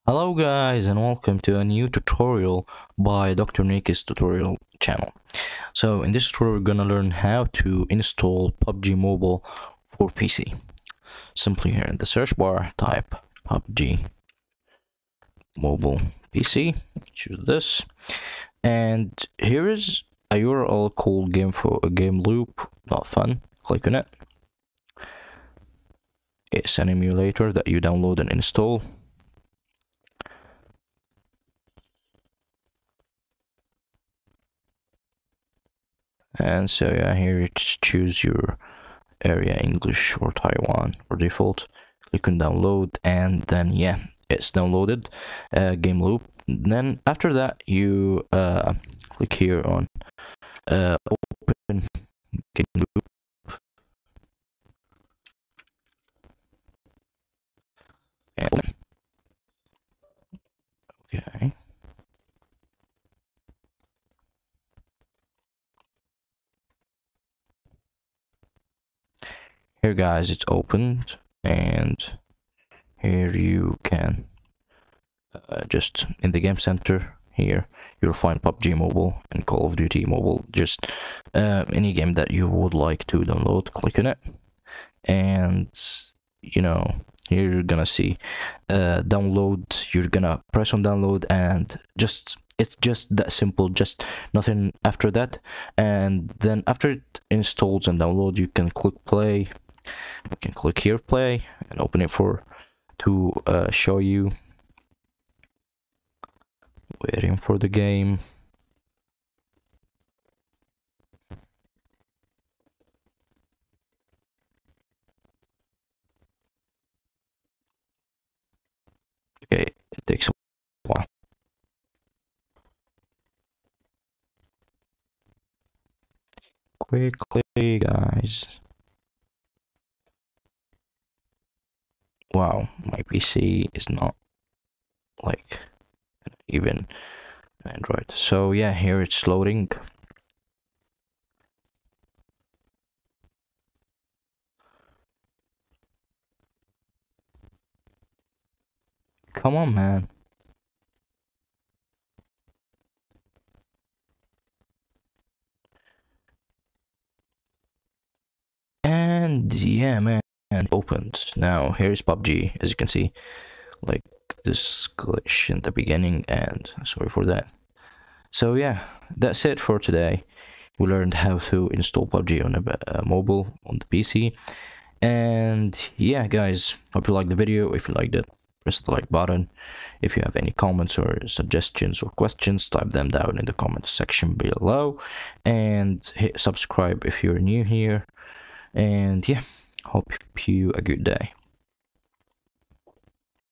Hello guys and welcome to a new tutorial by Dr. Niki's tutorial channel. So in this tutorial we're gonna learn how to install PUBG Mobile for PC. Simply here in the search bar type PUBG Mobile PC, choose this, and here is a URL called game loop. Not fun. Click on it. It's an emulator that you download and install. And so yeah, here you just choose your area, English or Taiwan or default. Click on download, and then yeah, it's downloaded. Game loop. Then after that you click here on open game loop. And okay, here guys, it's opened, and here you can just in the game center here you'll find PUBG Mobile and Call of Duty Mobile. Just any game that you would like to download, click on it, and you know, here you're gonna see download. You're gonna press on download, and it's just that simple, just nothing after that. And then after it installs and download, you can click play. You can click here play and open it to show you. Waiting for the game. Okay, it takes a while. Quickly, guys. Wow, my PC is not like even Android. So yeah, here it's loading. Come on, man. And yeah, man, opened. Now here's PUBG, as you can see, like this glitch in the beginning, and sorry for that. So yeah, that's it for today. We learned how to install PUBG on a mobile on the PC. And yeah, guys, hope you liked the video. If you liked it, press the like button. If you have any comments or suggestions or questions, type them down in the comments section below, and hit subscribe if you're new here. And yeah, hope you a good day.